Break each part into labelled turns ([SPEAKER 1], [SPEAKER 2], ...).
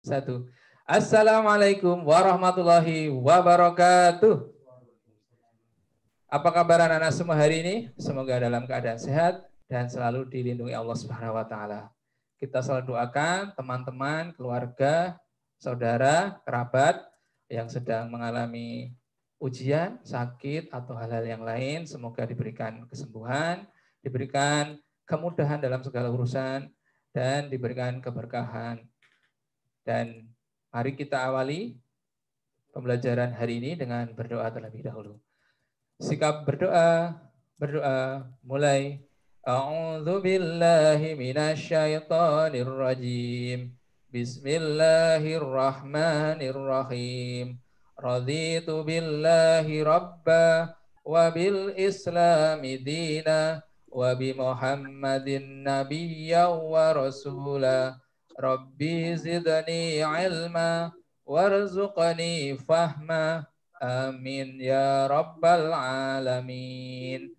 [SPEAKER 1] Satu. Assalamualaikum warahmatullahi wabarakatuh. Apa kabar anak-anak semua hari ini? Semoga dalam keadaan sehat dan selalu dilindungi Allah Subhanahu wa taala. Kita selalu doakan teman-teman, keluarga, saudara, kerabat yang sedang mengalami ujian, sakit atau hal-hal yang lain, semoga diberikan kesembuhan, diberikan kemudahan dalam segala urusan dan diberikan keberkahan. Dan mari kita awali pembelajaran hari ini dengan berdoa terlebih dahulu. Sikap berdoa, mulai. A'udzu billahi minasyaitonir rajim. Bismillahirrahmanirrahim. Raditu billahi rabba wa bil islami dina wa bi Muhammadin nabiyya wa rasula. Rabbi zidni ilma warzuqni fahma. Amin ya rabbal alamin.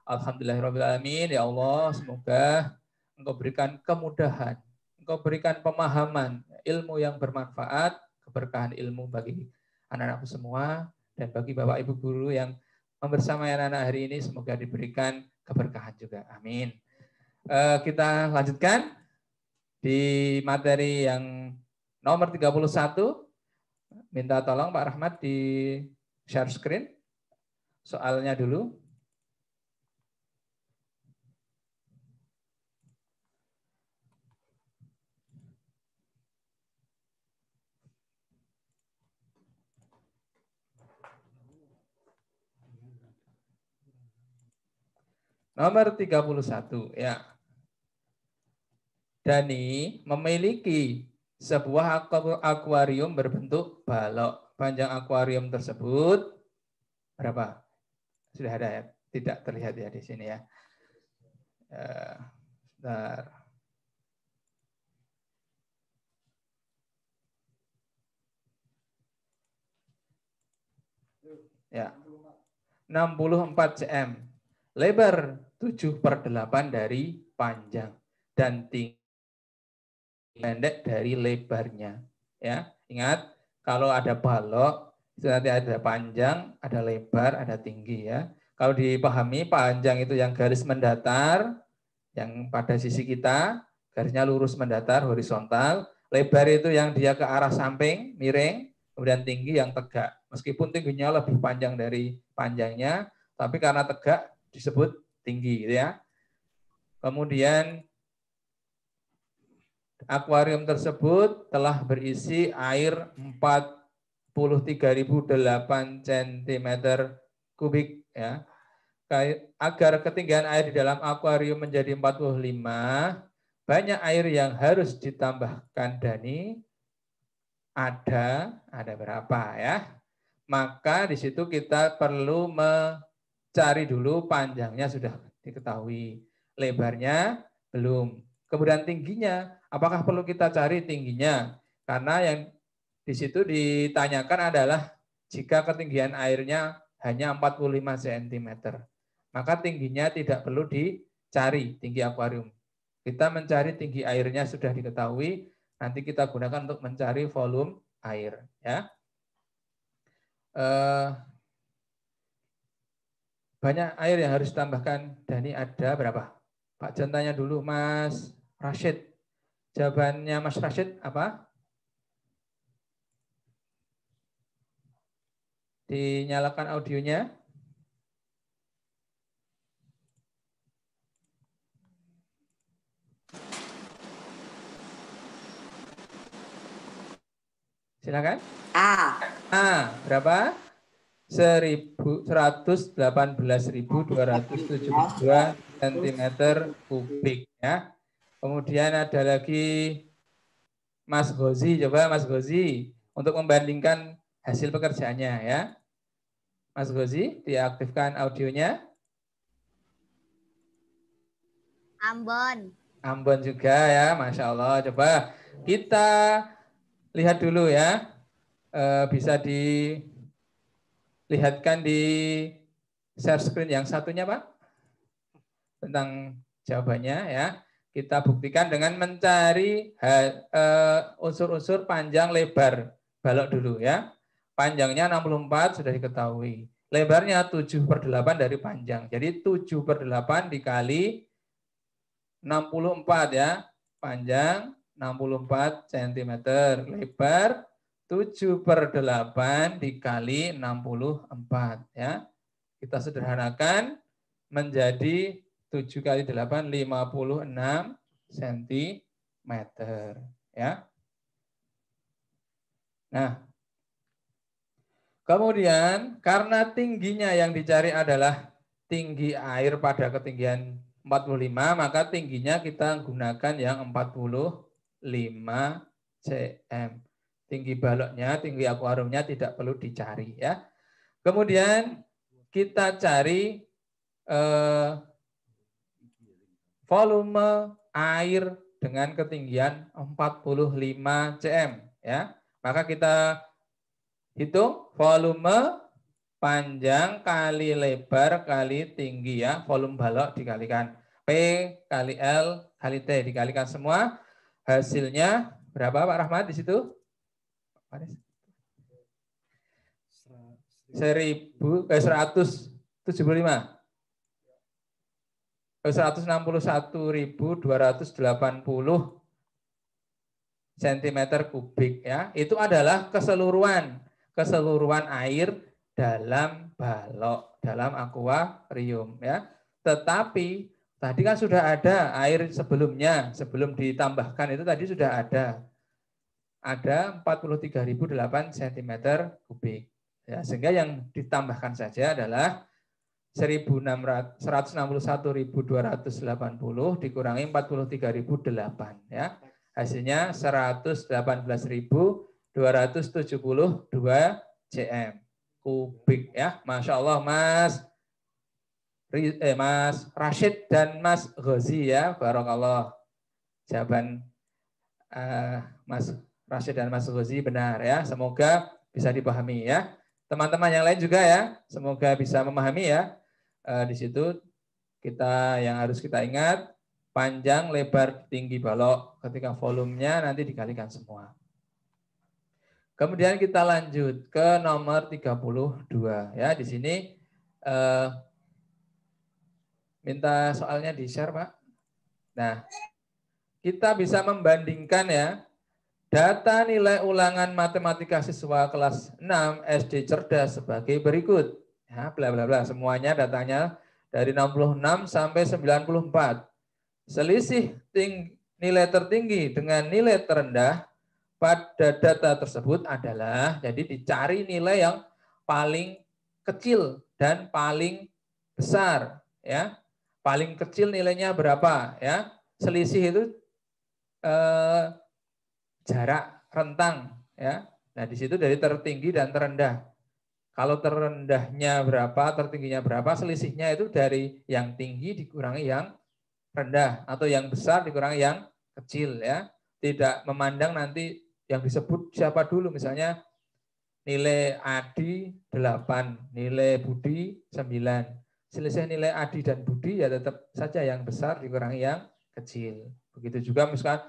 [SPEAKER 1] Alhamdulillahirabbil alamin. Ya Allah, semoga Engkau berikan kemudahan, Engkau berikan pemahaman, ilmu yang bermanfaat, keberkahan ilmu bagi anak-anakku semua dan bagi Bapak Ibu guru yang membersamai anak-anak hari ini, semoga diberikan keberkahan juga. Amin. Kita lanjutkan di materi yang nomor 31. Minta tolong Pak Rahmat di share screen soalnya dulu. Nomor 31 ya. Dani memiliki sebuah akuarium berbentuk balok. Panjang akuarium tersebut berapa? Sudah ada ya? Tidak terlihat ya di sini ya. Bentar. Ya. 64 cm. Lebar 7/8 dari panjang dan tinggi pendek dari lebarnya. Ya, ingat kalau ada balok itu nanti ada panjang, ada lebar, ada tinggi ya. Kalau dipahami panjang itu yang garis mendatar, yang pada sisi kita garisnya lurus mendatar horizontal. Lebar itu yang dia ke arah samping miring, kemudian tinggi yang tegak. Meskipun tingginya lebih panjang dari panjangnya, tapi karena tegak disebut tinggi gitu ya. Kemudian akuarium tersebut telah berisi air 43.008 cm kubik ya. Agar ketinggian air di dalam akuarium menjadi 45, banyak air yang harus ditambahkan Dani. Ada berapa ya? Maka di situ kita perlu mencari dulu panjangnya sudah diketahui, lebarnya belum. Kemudian tingginya, apakah perlu kita cari tingginya? Karena yang di situ ditanyakan adalah jika ketinggian airnya hanya 45 cm, maka tingginya tidak perlu dicari tinggi akuarium. Kita mencari tinggi airnya sudah diketahui, nanti kita gunakan untuk mencari volume air. Ya. Banyak air yang harus ditambahkan. Dani ada berapa? Pak Jan tanya dulu Mas Rashid. Jawabannya Mas Rashid apa? Dinyalakan audionya. Silakan. Berapa? 118.272 cm kubik ya. Kemudian ada lagi Mas Gozi, coba Mas Gozi untuk membandingkan hasil pekerjaannya ya. Mas Gozi, diaktifkan audionya. Ambon juga ya, Masya Allah. Coba kita lihat dulu ya. Bisa dilihatkan di share screen yang satunya Pak. Tentang jawabannya ya. Kita buktikan dengan mencari unsur-unsur panjang lebar balok dulu ya. Panjangnya 64 sudah diketahui. Lebarnya 7/8 dari panjang. Jadi 7/8 dikali 64 ya. Panjang 64 cm. Lebar 7/8 dikali 64 ya. Kita sederhanakan menjadi 7 kali 8, 56 cm. Ya. Nah, kemudian karena tingginya yang dicari adalah tinggi air pada ketinggian 45, maka tingginya kita gunakan yang 45 cm. Tinggi baloknya, tinggi akuariumnya tidak perlu dicari ya. Kemudian kita cari volume air dengan ketinggian 45 cm ya. Maka kita hitung volume panjang kali lebar kali tinggi ya, volume balok dikalikan P kali L kali T dikalikan semua, hasilnya berapa Pak Rahmat di situ? 161.280 cm kubik ya. Itu adalah keseluruhan air dalam balok, dalam akuarium ya. Tetapi tadi kan sudah ada air sebelumnya, sebelum ditambahkan itu tadi sudah ada 43.008 cm kubik. Ya, sehingga yang ditambahkan saja adalah 161.280 dikurangi 43.008 ya. Hasilnya 118.272 cm kubik ya. Masya Allah Mas Rashid dan Mas Ghazi ya. Barakallah. Jawaban Mas Rashid dan Mas Ghazi benar ya. Semoga bisa dipahami ya. Teman-teman yang lain juga ya. Semoga bisa memahami ya. Di situ yang harus kita ingat panjang, lebar, tinggi balok ketika volumenya nanti dikalikan semua. Kemudian kita lanjut ke nomor 32 ya. Di sini minta soalnya di-share, Pak. Nah, kita bisa membandingkan ya data nilai ulangan matematika siswa kelas 6 SD cerdas sebagai berikut. Ya, bla bla bla, semuanya datanya dari 66 sampai 94. Selisih nilai tertinggi dengan nilai terendah pada data tersebut adalah, jadi dicari nilai yang paling kecil dan paling besar ya. Paling kecil nilainya berapa ya? Selisih itu jarak rentang ya. Nah, di situ dari tertinggi dan terendah. Kalau terendahnya berapa, tertingginya berapa, selisihnya itu dari yang tinggi dikurangi yang rendah atau yang besar dikurangi yang kecil ya. Tidak memandang nanti yang disebut siapa dulu, misalnya nilai Adi 8, nilai Budi 9. Selisih nilai Adi dan Budi ya tetap saja yang besar dikurangi yang kecil. Begitu juga misalkan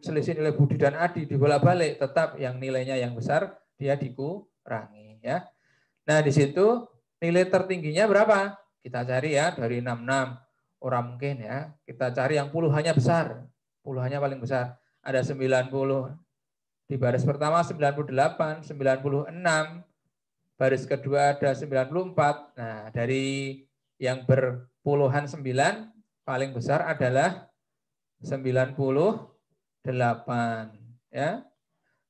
[SPEAKER 1] selisih nilai Budi dan Adi dibolak-balik, tetap yang nilainya yang besar dia dikurangi ya. Nah, di situ nilai tertingginya berapa? Kita cari ya dari 66. Orang mungkin ya. Kita cari yang puluhannya besar. Puluhannya paling besar. Ada 90. Di baris pertama 98, 96. Baris kedua ada 94. Nah, dari yang berpuluhan 9 paling besar adalah 98 ya.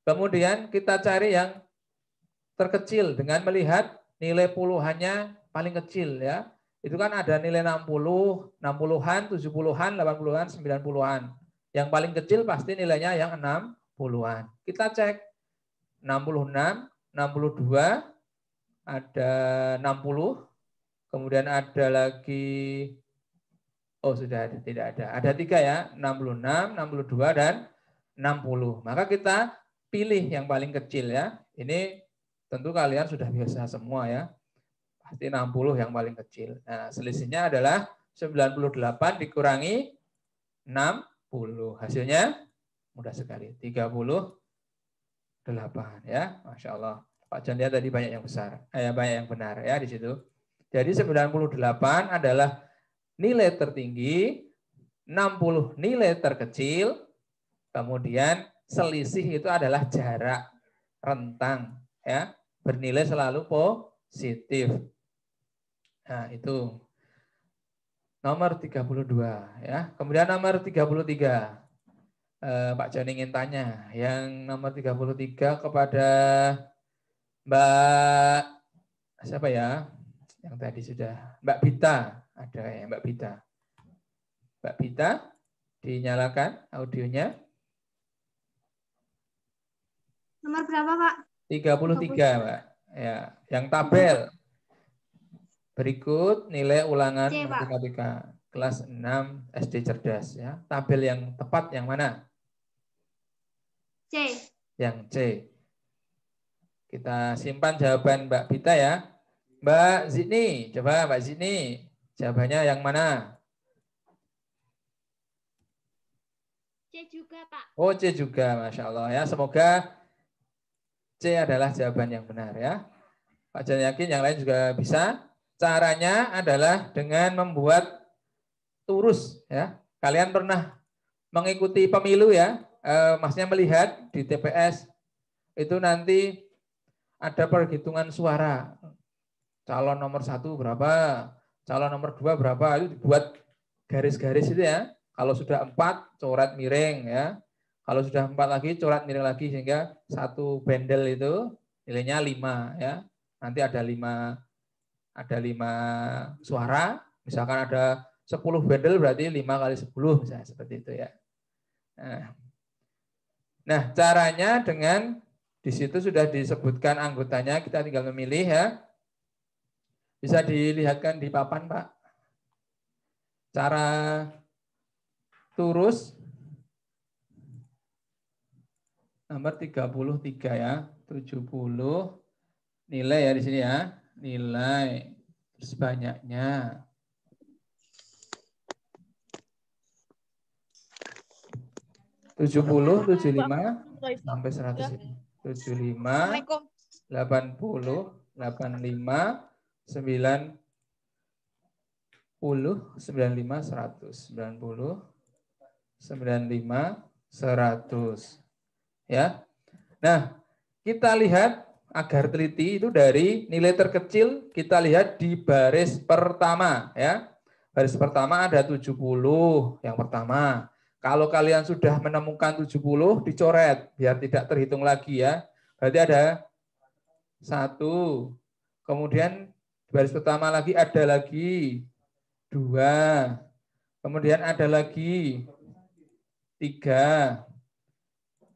[SPEAKER 1] Kemudian kita cari yang terkecil dengan melihat nilai puluhannya paling kecil ya. Itu kan ada nilai 60, 60-an, 70-an, 80-an, 90-an. Yang paling kecil pasti nilainya yang 60-an. Kita cek 66, 62, ada 60, kemudian ada lagi, oh sudah ada, tidak ada. Ada 3 ya, 66, 62, dan 60. Maka kita pilih yang paling kecil ya. Ini tentu kalian sudah biasa semua ya. Pasti 60 yang paling kecil. Nah, selisihnya adalah 98 dikurangi 60. Hasilnya mudah sekali. 38 ya. Masya Allah. Pak Jan lihat tadi banyak yang besar. Banyak yang benar ya di situ. Jadi 98 adalah nilai tertinggi, 60 nilai terkecil, kemudian selisih itu adalah jarak rentang ya, bernilai selalu positif. Nah, itu nomor 32 ya. Kemudian nomor 33. Pak Jan ingin tanya yang nomor 33 kepada Mbak siapa ya? Yang tadi sudah Mbak Bita, ada ya Mbak Bita. Mbak Bita, dinyalakan audionya.
[SPEAKER 2] Nomor berapa, Pak?
[SPEAKER 1] 33, Mbak. Ya, yang tabel. Berikut nilai ulangan
[SPEAKER 2] C,
[SPEAKER 1] matematika kelas 6 SD cerdas ya. Tabel yang tepat yang mana?
[SPEAKER 2] C.
[SPEAKER 1] Yang C. Kita simpan jawaban Mbak Bita ya. Mbak Zini, coba Mbak Zini, jawabannya yang mana?
[SPEAKER 2] C juga, Pak.
[SPEAKER 1] Oh, C juga, Masya Allah ya. Semoga C adalah jawaban yang benar ya. Pak Jan yakin yang lain juga bisa. Caranya adalah dengan membuat turus ya. Kalian pernah mengikuti pemilu ya, maksudnya melihat di TPS itu nanti ada perhitungan suara. Calon nomor 1 berapa, calon nomor 2 berapa, itu dibuat garis-garis itu ya. Kalau sudah 4 coret miring ya. Kalau sudah 4 lagi coret miring lagi sehingga satu bendel itu nilainya 5 ya. Nanti ada 5 suara, misalkan ada 10 bendel berarti 5 kali 10 misalnya seperti itu ya. Nah, caranya dengan di situ sudah disebutkan anggotanya, kita tinggal memilih ya. Bisa dilihatkan di papan, Pak. Cara turus nomor 33 ya, 70 nilai ya di sini ya. Nilai terus banyaknya. Tujuh puluh, 75 sampai 100 ini. 75, 80, 85, 90, 95, 100. 90, 95, 100. Ya. Nah, kita lihat agar teliti itu dari nilai terkecil kita lihat di baris pertama ya. Baris pertama ada 70 yang pertama. Kalau kalian sudah menemukan 70 dicoret biar tidak terhitung lagi ya. Berarti ada 1. Kemudian baris pertama lagi ada lagi 2. Kemudian ada lagi 3.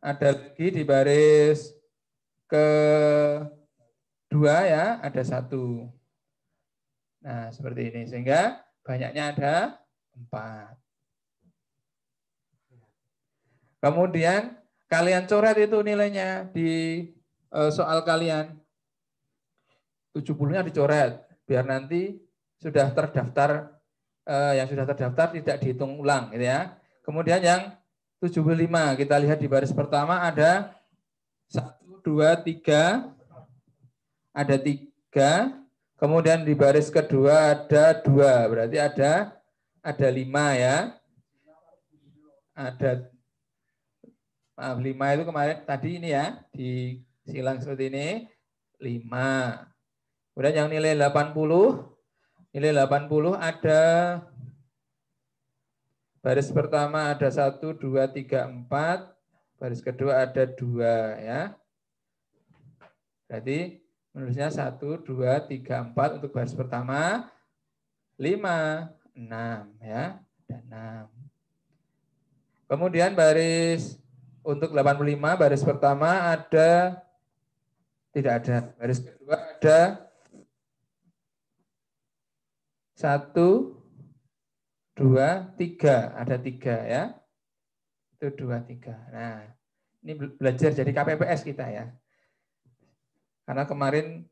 [SPEAKER 1] Ada lagi di baris kedua ya, ada 1. Nah, seperti ini. Sehingga banyaknya ada 4. Kemudian kalian coret itu nilainya di soal kalian. 70-nya dicoret. Biar nanti sudah terdaftar, yang sudah terdaftar tidak dihitung ulang. Gitu ya. Kemudian yang 75, kita lihat di baris pertama ada 1, 2, 3. Ada 3. Kemudian di baris kedua ada 2. Berarti ada 5 ya. Ada 5 itu kemarin tadi ini ya, disilang seperti ini 5. Kemudian yang nilai 80, ada baris pertama ada 1, 2, 3, 4. Baris kedua ada 2 ya. Berarti menulisnya 1, 2, 3, 4 untuk baris pertama, 5, 6 ya. Ada 6. Kemudian baris untuk 85, baris pertama ada tidak ada. Baris kedua ada 1, 2, 3. Ada 3 ya. Itu 2, 3. Nah, ini belajar jadi KPPS kita ya. Karena kemarin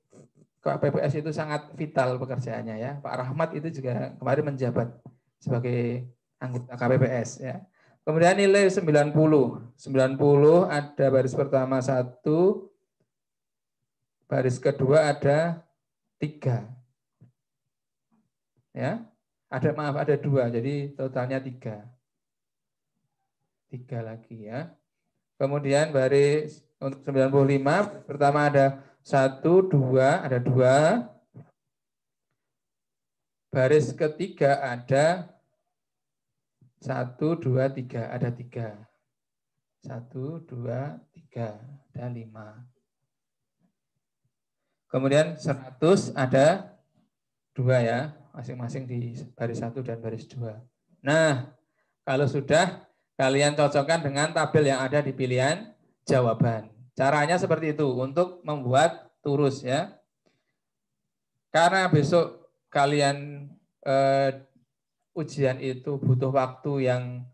[SPEAKER 1] KPPS itu sangat vital pekerjaannya ya. Pak Rahmat itu juga kemarin menjabat sebagai anggota KPPS ya. Kemudian nilai 90. 90 ada baris pertama 1, baris kedua ada 3. Ya. Ada 2, jadi totalnya 3. 3 lagi ya. Kemudian baris untuk 95 pertama ada 1, 2, ada 2. Baris ketiga ada 1, 2, 3, ada 3. 1, 2, 3, ada 5. Kemudian 100 ada 2 ya, masing-masing di baris 1 dan baris 2. Nah, kalau sudah, kalian cocokkan dengan tabel yang ada di pilihan jawaban. Caranya seperti itu untuk membuat turus ya. Karena besok kalian ujian itu butuh waktu yang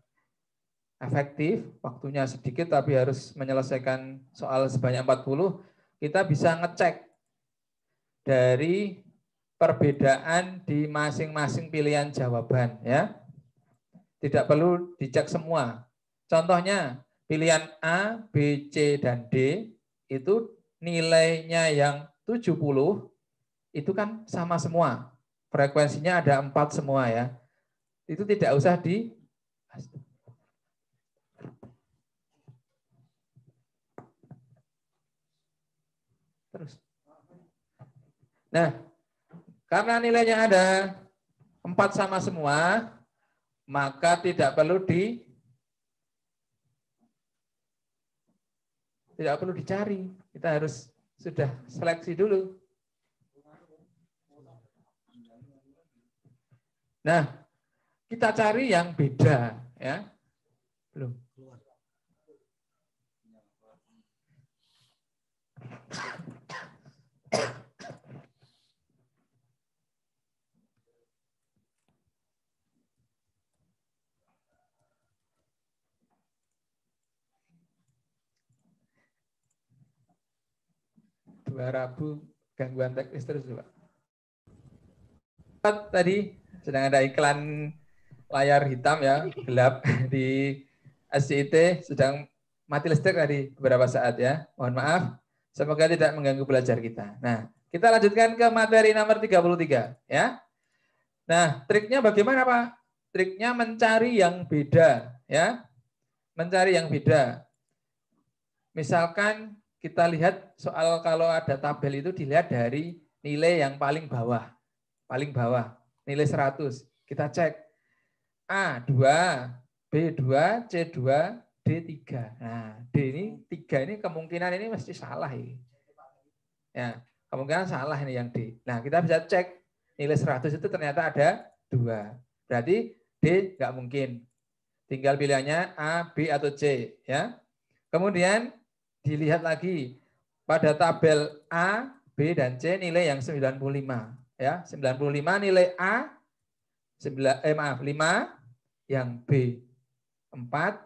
[SPEAKER 1] efektif, waktunya sedikit tapi harus menyelesaikan soal sebanyak 40, kita bisa ngecek dari perbedaan di masing-masing pilihan jawaban ya. Tidak perlu dicek semua. Contohnya pilihan A, B, C, dan D itu nilainya yang 70 itu kan sama semua. Frekuensinya ada 4 semua ya. Itu tidak usah di terus. Nah, karena nilainya ada 4 sama semua, maka tidak perlu dicari. Kita harus sudah seleksi dulu. Nah, kita cari yang beda ya. Belum. Dua Rabu gangguan teknis terus Pak. Tadi sedang ada iklan layar hitam ya, gelap di SCIT, sedang mati listrik tadi beberapa saat ya. Mohon maaf, semoga tidak mengganggu belajar kita. Nah, kita lanjutkan ke materi nomor 33 ya. Nah, triknya bagaimana Pak? Triknya mencari yang beda ya. Mencari yang beda. Misalkan kita lihat soal kalau ada tabel itu dilihat dari nilai yang paling bawah. Paling bawah, nilai 100. Kita cek A2, B2, C2, D3. Nah, D ini 3 ini kemungkinan ini mesti salah ini. Ya, kemungkinan salah ini yang D. Nah, kita bisa cek nilai 100 itu ternyata ada 2. Berarti D nggak mungkin. Tinggal pilihannya A, B, atau C. Ya. Kemudian dilihat lagi pada tabel A, B, dan C nilai yang 95. Ya, 95 nilai A 5, yang B 4,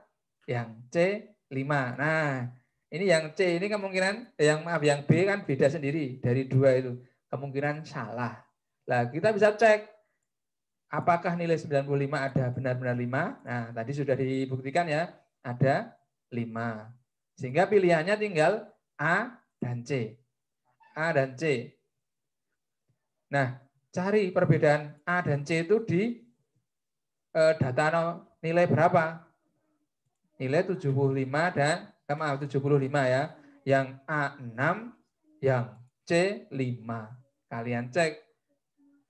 [SPEAKER 1] yang C 5. Nah, ini yang C ini kemungkinan yang B kan beda sendiri dari 2 itu. Kemungkinan salah. Nah, kita bisa cek apakah nilai 95 ada benar-benar 5. Nah, tadi sudah dibuktikan ya, ada 5. Sehingga pilihannya tinggal A dan C. A dan C. Nah, cari perbedaan A dan C itu di data nilai berapa? Nilai 75 dan 75 ya. Yang A 6, yang C 5. Kalian cek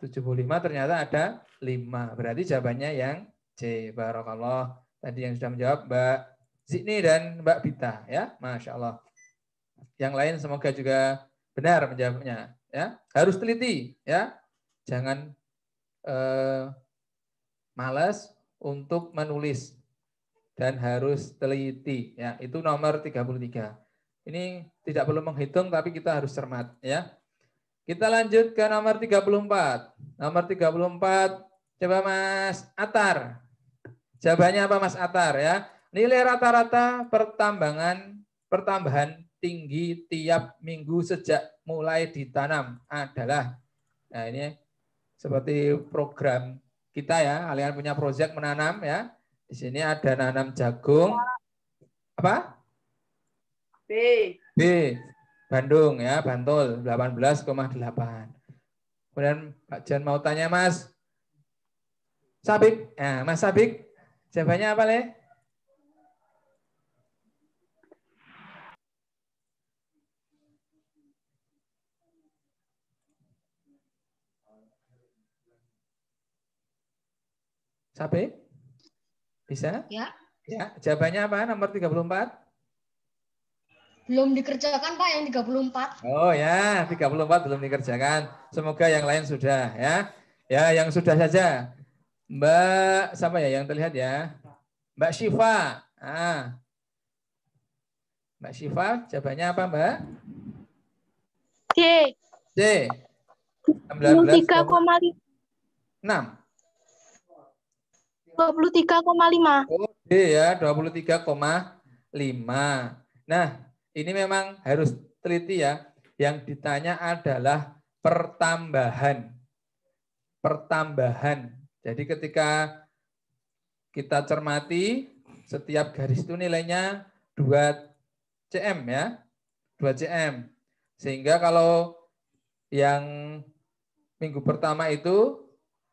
[SPEAKER 1] 75 ternyata ada 5. Berarti jawabannya yang C. Barakallah. Tadi yang sudah menjawab Mbak Zikni dan Mbak Bita ya. Masya Allah. Yang lain semoga juga benar menjawabnya ya. Harus teliti ya. Jangan malas untuk menulis dan harus teliti ya. Itu nomor 33. Ini tidak perlu menghitung tapi kita harus cermat ya. Kita lanjut ke nomor 34. Nomor 34 coba Mas Atar. Jawabannya apa Mas Atar ya? Nilai rata-rata pertambahan tinggi tiap minggu sejak mulai ditanam adalah, nah ini seperti program kita ya, kalian punya proyek menanam ya. Di sini ada nanam jagung. Apa?
[SPEAKER 3] B.
[SPEAKER 1] B. Bandung ya, Bantul 18,8. Kemudian Pak Jan mau tanya Mas Sabik. Nah, Mas Sabik, jawabannya apa, Le? Sabik? Bisa?
[SPEAKER 2] Ya.
[SPEAKER 1] Ya, jawabannya apa? Nomor 34?
[SPEAKER 2] Belum dikerjakan Pak yang 34.
[SPEAKER 1] Oh ya, 34 belum dikerjakan. Semoga yang lain sudah ya. Ya, yang sudah saja. Mbak, siapa ya yang terlihat ya? Mbak Syifa. Mbak Syifa, jawabannya apa, Mbak?
[SPEAKER 2] C.
[SPEAKER 1] C.
[SPEAKER 2] 23,5.
[SPEAKER 1] 6.
[SPEAKER 2] 23,5.
[SPEAKER 1] Oh, D ya, 23,5. Nah, ini memang harus teliti ya. Yang ditanya adalah pertambahan. Pertambahan. Jadi ketika kita cermati, setiap garis itu nilainya 2 cm ya. 2 cm. Sehingga kalau yang minggu pertama itu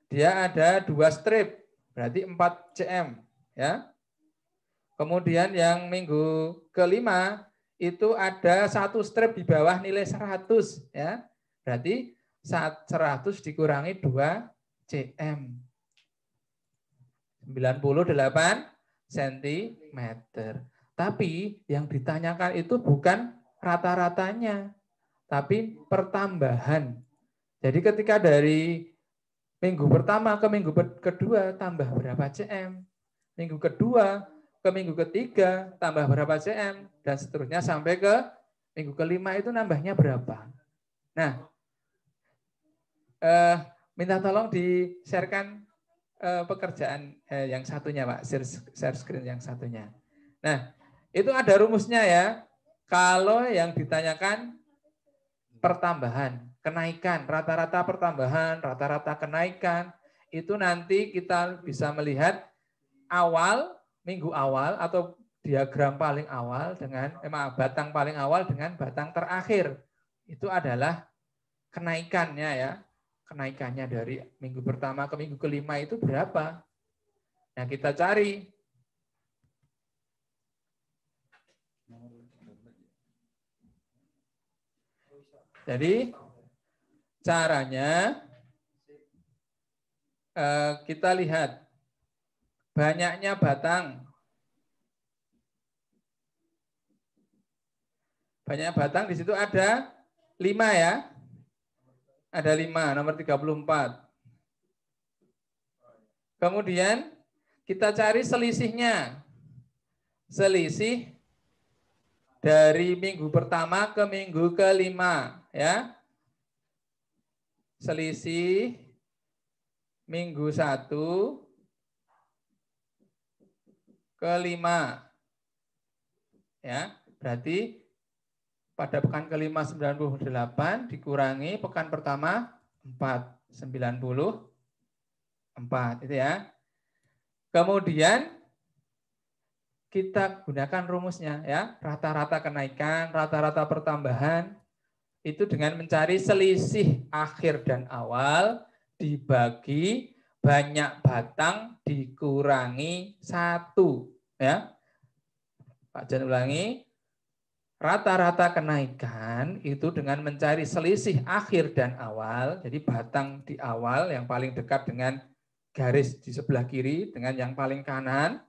[SPEAKER 1] dia ada 2 strip, berarti 4 cm ya. Kemudian yang minggu kelima itu ada 1 strip di bawah nilai 100 ya. Berarti 100 dikurangi 2 cm. 98 cm. Tapi yang ditanyakan itu bukan rata-ratanya, tapi pertambahan. Jadi ketika dari minggu pertama ke minggu kedua tambah berapa cm, minggu kedua ke minggu ketiga tambah berapa cm, dan seterusnya sampai ke minggu kelima itu nambahnya berapa. Nah, minta tolong di-sharekan pekerjaan yang satunya, Pak, share screen yang satunya. Nah, itu ada rumusnya ya. Kalau yang ditanyakan pertambahan, kenaikan, rata-rata pertambahan, rata-rata kenaikan, itu nanti kita bisa melihat awal, minggu awal atau diagram paling awal dengan batang paling awal dengan batang terakhir. Itu adalah kenaikannya ya. Kenaikannya dari minggu pertama ke minggu kelima itu berapa? Nah, kita cari. Jadi caranya kita lihat banyaknya batang. Banyak batang di situ ada 5 ya. Ada 5, nomor 34. Kemudian kita cari selisihnya. Selisih dari minggu pertama ke minggu kelima ya. Selisih minggu 1 ke 5. Ya, berarti pada pekan kelima 98 dikurangi pekan pertama 4, 94 itu ya. Kemudian kita gunakan rumusnya ya, rata-rata kenaikan, rata-rata pertambahan itu dengan mencari selisih akhir dan awal dibagi banyak batang dikurangi 1 ya. Pak Jan ulangi, rata-rata kenaikan itu dengan mencari selisih akhir dan awal, jadi batang di awal yang paling dekat dengan garis di sebelah kiri dengan yang paling kanan,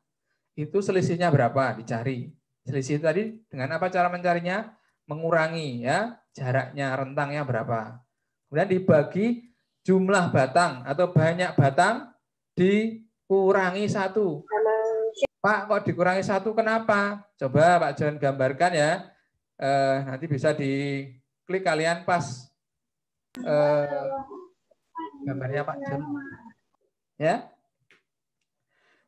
[SPEAKER 1] itu selisihnya berapa dicari. Selisih tadi dengan apa cara mencarinya? Mengurangi ya, jaraknya, rentangnya berapa. Kemudian dibagi jumlah batang atau banyak batang dikurangi 1. Pak, kok dikurangi 1 kenapa? Coba Pak John gambarkan ya. Nanti bisa diklik kalian pas gambarnya Pak John. Ya.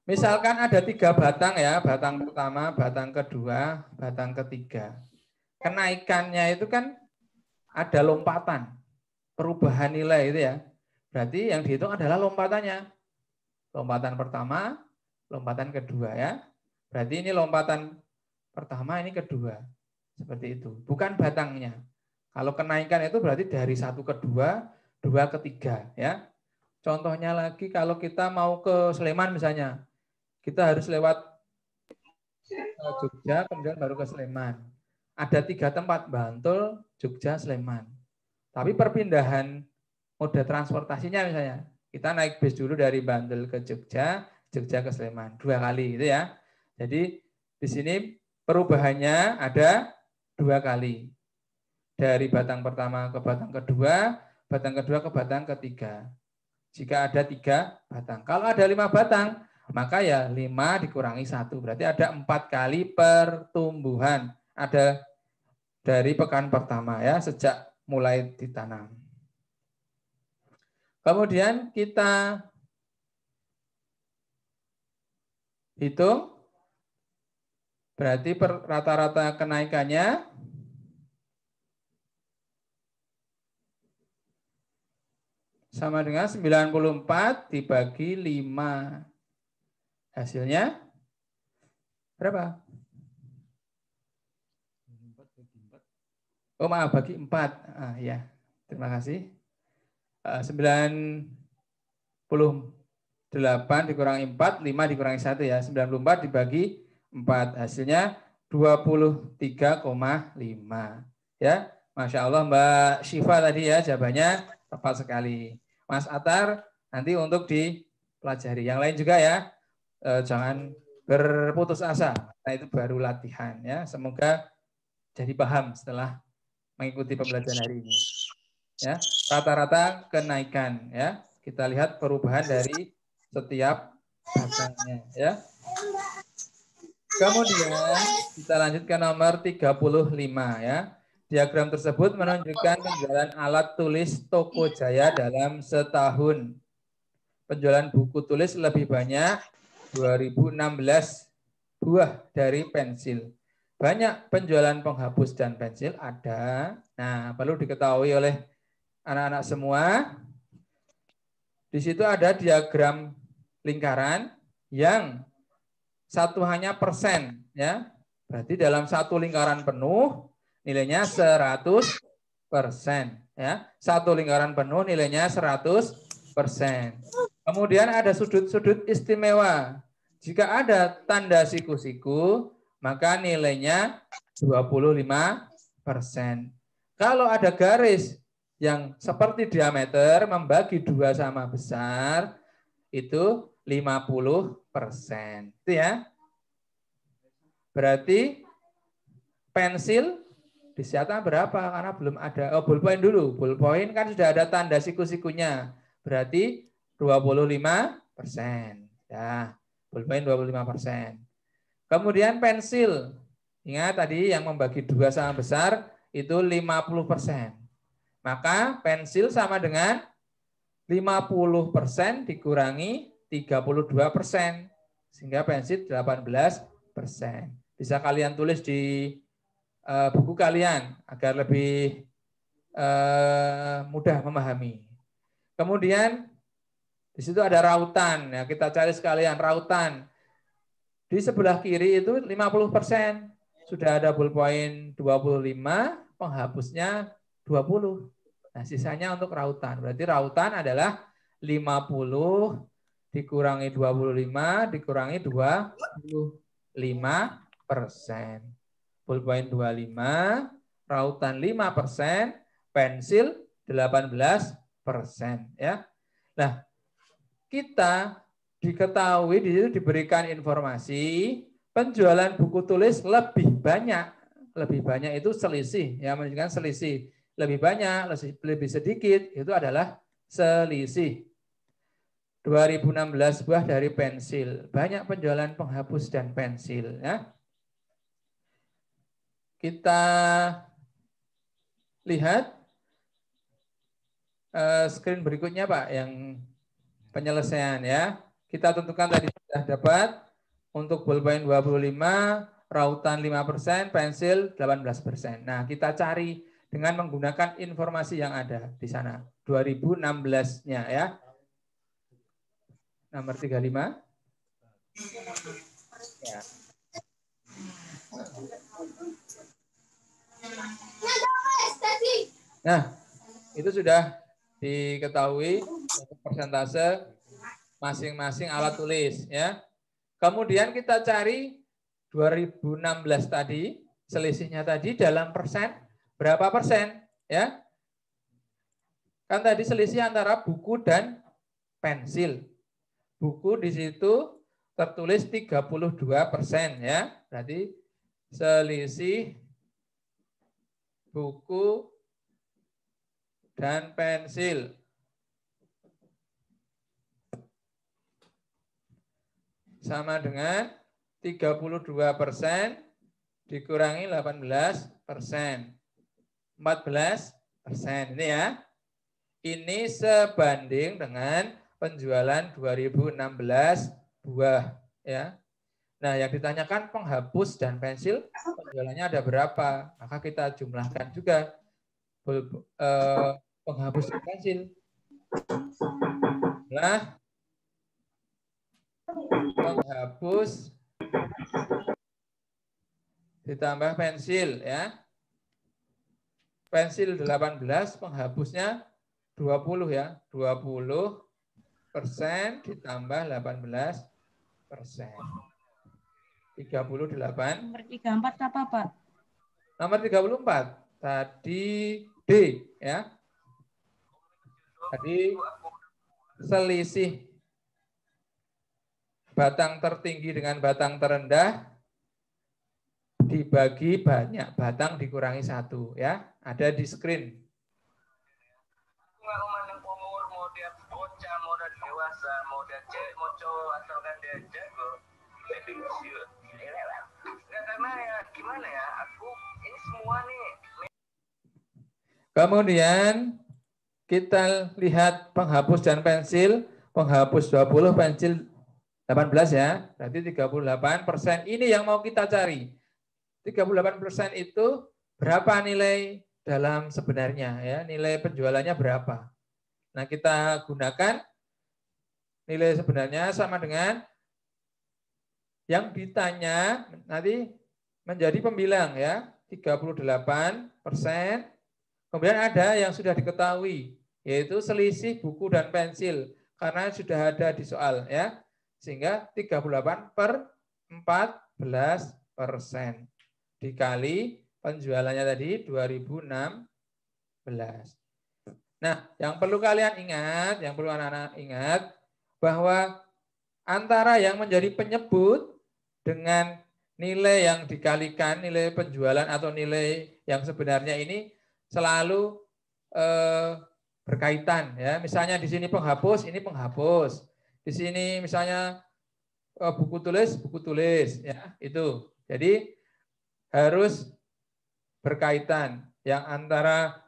[SPEAKER 1] Misalkan ada 3 batang ya, batang pertama, batang kedua, batang ketiga. Kenaikannya itu kan ada lompatan, perubahan nilai itu ya. Berarti yang dihitung adalah lompatannya. Lompatan pertama, lompatan kedua ya. Berarti ini lompatan pertama, ini kedua. Seperti itu. Bukan batangnya. Kalau kenaikan itu berarti dari 1 ke 2, 2 ke 3 ya. Contohnya lagi kalau kita mau ke Sleman misalnya. Kita harus lewat Jogja, kemudian baru ke Sleman. Ada 3 tempat, Bantul, Jogja, Sleman. Tapi perpindahan moda transportasinya misalnya, kita naik bis dulu dari Bantul ke Jogja, Jogja ke Sleman, 2 kali gitu ya. Jadi di sini perubahannya ada 2 kali. Dari batang pertama ke batang kedua ke batang ketiga. Jika ada 3 batang. Kalau ada 5 batang, maka ya 5 dikurangi 1. Berarti ada 4 kali pertumbuhan. Ada dari pekan pertama ya, sejak mulai ditanam. Kemudian kita hitung. Berarti rata-rata kenaikannya sama dengan 94 dibagi 5. Hasilnya berapa? Oh maaf, bagi 4. Ya, terima kasih. 98 dikurangi 4, 5 dikurangi 1 ya. 94 dibagi 4. Hasilnya 23,5. Ya, Masya Allah Mbak Syifa tadi ya, jawabannya tepat sekali. Mas Atar nanti untuk dipelajari. Yang lain juga ya, jangan berputus asa. Nah itu baru latihan ya. Semoga jadi paham setelah mengikuti pembelajaran hari ini. Ya, rata-rata kenaikan ya. Kita lihat perubahan dari setiap batangnya ya. Kemudian kita lanjut ke nomor 35 ya. Diagram tersebut menunjukkan penjualan alat tulis Toko Jaya dalam setahun. Penjualan buku tulis lebih banyak 2016 buah dari pensil. Banyak penjualan penghapus dan pensil ada. Nah, perlu diketahui oleh anak-anak semua. Di situ ada diagram lingkaran yang satuannya persen ya. Berarti dalam satu lingkaran penuh nilainya 100% ya. Satu lingkaran penuh nilainya 100%. Kemudian ada sudut-sudut istimewa. Jika ada tanda siku-siku, maka nilainya 25%. Kalau ada garis yang seperti diameter membagi 2 sama besar, itu 50%. Itu ya. Berarti pensil disiapkan berapa? Karena belum ada. Oh, ballpoint dulu. Ballpoint kan sudah ada tanda siku-sikunya. Berarti 25%. Ya, ballpoint 25%. Kemudian pensil. Ingat tadi yang membagi 2 sama besar itu 50%. Maka pensil sama dengan 50% dikurangi 32%. Sehingga pensil 18%. Bisa kalian tulis di buku kalian agar lebih mudah memahami. Kemudian di situ ada rautan. Ya, kita cari sekalian rautan. Di sebelah kiri itu 50%. Sudah ada ballpoint 25, penghapusnya 20. Nah, sisanya untuk rautan. Berarti rautan adalah 50 dikurangi 25 dikurangi 25%. Ballpoint 25, rautan 5%, pensil 18% ya. Nah, kita diketahui di situ diberikan informasi penjualan buku tulis lebih banyak. Lebih banyak itu selisih, ya menunjukkan selisih. Lebih banyak, lebih sedikit itu adalah selisih. 2016 buah dari pensil. Banyak penjualan penghapus dan pensil ya. Kita lihat screen berikutnya Pak yang penyelesaian ya. Kita tentukan tadi sudah dapat untuk ballpoint 25, rautan 5%, pensil 18%. Nah, kita cari dengan menggunakan informasi yang ada di sana. 2016-nya ya. Nomor 35. Ya. Nah, itu sudah diketahui untuk persentase masing-masing alat tulis ya. Kemudian kita cari 2016 tadi, selisihnya tadi dalam persen, berapa persen ya? Kan tadi selisih antara buku dan pensil. Buku di situ tertulis 32% ya. Berarti selisih buku dan pensil. Sama dengan 32% dikurangi 18%. 14%. Ini ya. Ini sebanding dengan penjualan 2016 buah. Ya. Nah, yang ditanyakan penghapus dan pensil, penjualannya ada berapa? Maka kita jumlahkan juga penghapus dan pensil. Nah, penghapus ditambah pensil ya. Pensil 18, penghapusnya 20 ya. 20% ditambah 18%. 38.
[SPEAKER 3] Nomor 34 apa, Pak?
[SPEAKER 1] Nomor 34. Tadi D ya. Tadi selisih batang tertinggi dengan batang terendah dibagi banyak batang dikurangi 1 ya. Ada di screen. Kemudian kita lihat penghapus dan pensil. Penghapus 20, pensil 18 ya. Berarti 38%. Ini yang mau kita cari. 38% itu berapa nilai dalam sebenarnya ya, nilai penjualannya berapa. Nah, kita gunakan nilai sebenarnya sama dengan yang ditanya nanti menjadi pembilang ya, 38%. Kemudian ada yang sudah diketahui yaitu selisih buku dan pensil karena sudah ada di soal ya. Sehingga 38/14% dikali penjualannya tadi 2016. Nah, yang perlu kalian ingat, yang perlu anak-anak ingat, bahwa antara yang menjadi penyebut dengan nilai yang dikalikan, nilai penjualan atau nilai yang sebenarnya ini selalu berkaitan. Ya. Misalnya di sini penghapus, ini penghapus. Di sini misalnya buku tulis, ya itu. Jadi harus berkaitan yang antara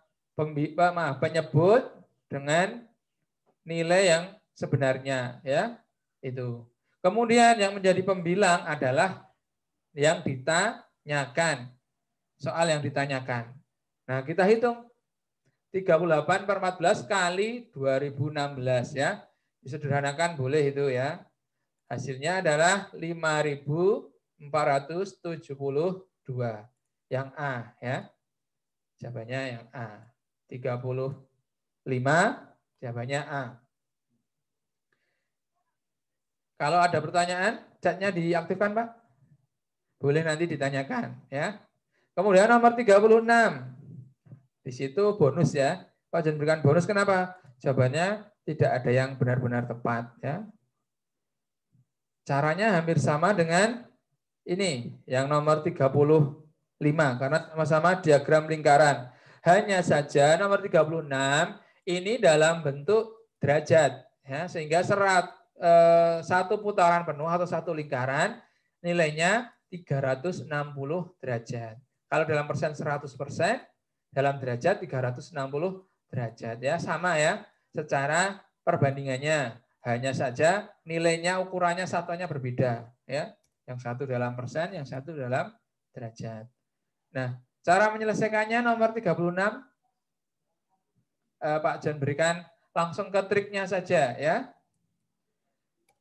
[SPEAKER 1] penyebut dengan nilai yang sebenarnya ya itu. Kemudian yang menjadi pembilang adalah yang ditanyakan, soal yang ditanyakan. Nah, kita hitung 38/14 kali 2016 ya. Disederhanakan boleh itu ya. Hasilnya adalah 5.472. Yang A ya. Jawabannya yang A. 35 jawabannya A. Kalau ada pertanyaan, chatnya diaktifkan, Pak. Boleh nanti ditanyakan ya. Kemudian nomor 36. Di situ bonus ya. Pak jangan berikan bonus kenapa? Jawabannya tidak ada yang benar-benar tepat ya. Caranya hampir sama dengan ini, yang nomor 35 karena sama-sama diagram lingkaran. Hanya saja nomor 36 ini dalam bentuk derajat ya, sehingga satu putaran penuh atau satu lingkaran nilainya 360 derajat. Kalau dalam persen 100%, dalam derajat 360 derajat ya, sama ya secara perbandingannya. Hanya saja nilainya ukurannya satunya berbeda ya. Yang satu dalam persen, yang satu dalam derajat. Nah, cara menyelesaikannya nomor 36 Pak Jan berikan langsung ke triknya saja ya.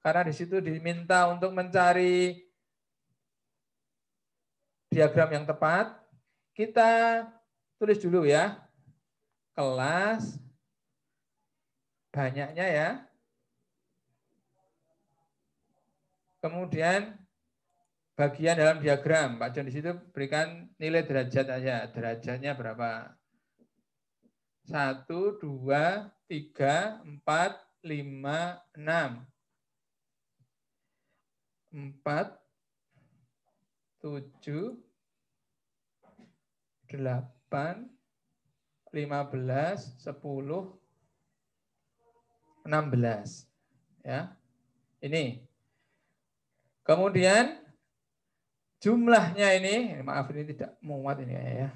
[SPEAKER 1] Karena di situ diminta untuk mencari diagram yang tepat. Kita tulis dulu ya. Kelas banyaknya ya. Kemudian bagian dalam diagram. Pak John di situ berikan nilai derajat aja. Derajatnya berapa? 1, 2, 3, 4, 5, 6. 4, 7, 8, 15, 10, 16. Ya. Ini. Kemudian jumlahnya ini, maaf ini tidak muat ini ya.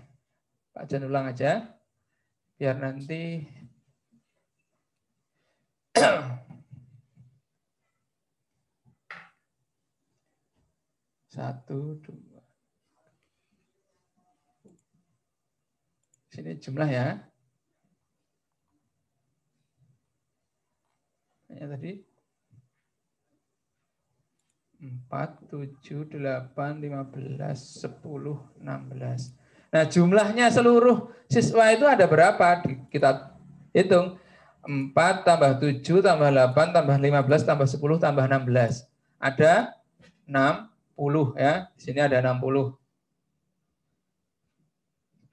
[SPEAKER 1] Pak Jan ulang aja. Biar nanti 1, 2. Sini jumlah ya. Ini tadi 4, 7, 8, 15, 10, 16. Nah, jumlahnya seluruh siswa itu ada berapa? Kita hitung. 4 tambah 7 tambah 8 tambah 15 tambah 10 tambah 16. Ada 60 ya. Di sini ada 60.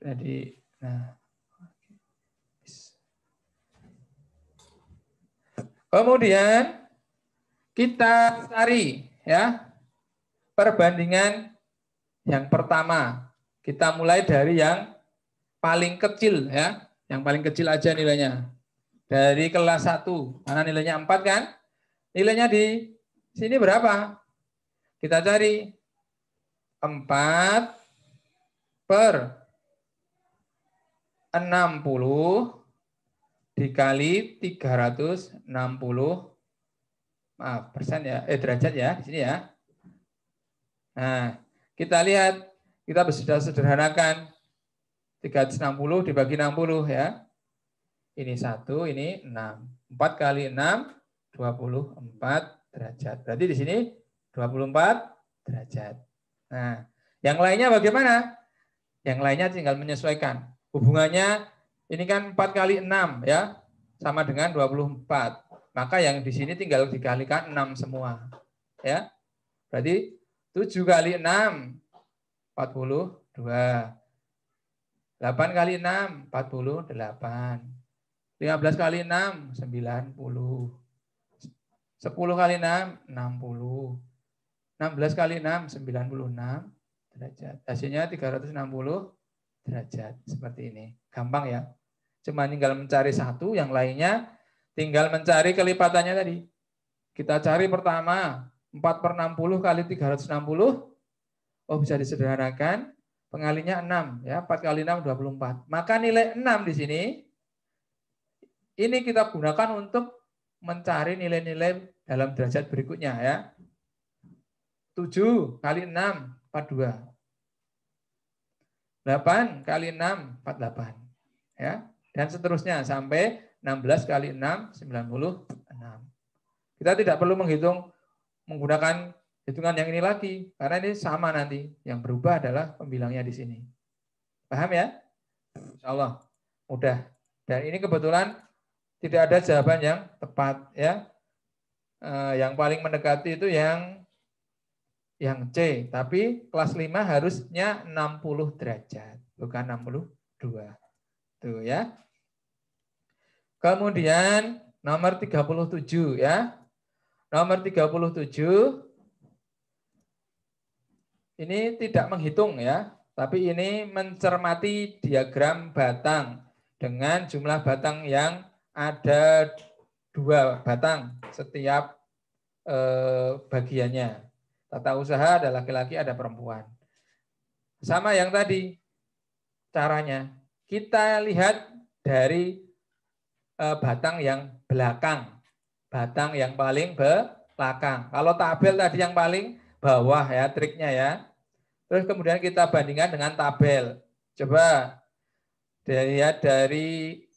[SPEAKER 1] Jadi, nah. Kemudian kita cari ya perbandingan yang pertama. Kita mulai dari yang paling kecil ya. Yang paling kecil aja nilainya. Dari kelas 1. Karena nilainya 4 kan? Nilainya di sini berapa? Kita cari 4 per 60 dikali 360. Maaf, persen ya. Derajat ya di sini ya. Nah, kita lihat. Kita sudah sederhanakan 360 dibagi 60 ya. Ini 1, ini 6. 4 kali 6, 24 derajat. Berarti di sini 24 derajat. Nah, yang lainnya bagaimana? Yang lainnya tinggal menyesuaikan. Hubungannya ini kan 4 kali 6 ya. Sama dengan 24. Maka yang di sini tinggal dikalikan 6 semua. Ya. Berarti 7 kali 6, 42. 8 kali 6, 48. 15 kali 6, 90. 10 kali 6, 60. 16 kali 6, 96 derajat. Hasilnya 360 derajat. Seperti ini. Gampang ya. Cuma tinggal mencari satu, yang lainnya tinggal mencari kelipatannya tadi. Kita cari pertama, 4 per 60 kali 360. Oh, bisa disederhanakan. Pengalinya 6. Ya, 4 kali 6, 24. Maka nilai 6 di sini, ini kita gunakan untuk mencari nilai-nilai dalam derajat berikutnya ya. 7 kali 6, 42. 8 kali 6, 48. Ya. Dan seterusnya sampai 16 kali 6, 96. Kita tidak perlu menghitung menggunakan hitungan yang ini lagi. Karena ini sama nanti. Yang berubah adalah pembilangnya di sini. Paham ya? Insya Allah. Mudah. Dan ini kebetulan tidak ada jawaban yang tepat ya. Yang paling mendekati itu yang C, tapi kelas 5 harusnya 60 derajat, bukan 62. Tuh ya. Kemudian nomor 37 ya. Nomor 37 ini tidak menghitung ya, tapi ini mencermati diagram batang dengan jumlah batang yang ada 2 batang setiap bagiannya. Tata usaha ada laki-laki, ada perempuan. Sama yang tadi caranya. Kita lihat dari batang yang belakang. Batang yang paling belakang. Kalau tabel tadi yang paling bawah ya triknya ya. Terus kemudian kita bandingkan dengan tabel. Coba dilihat dari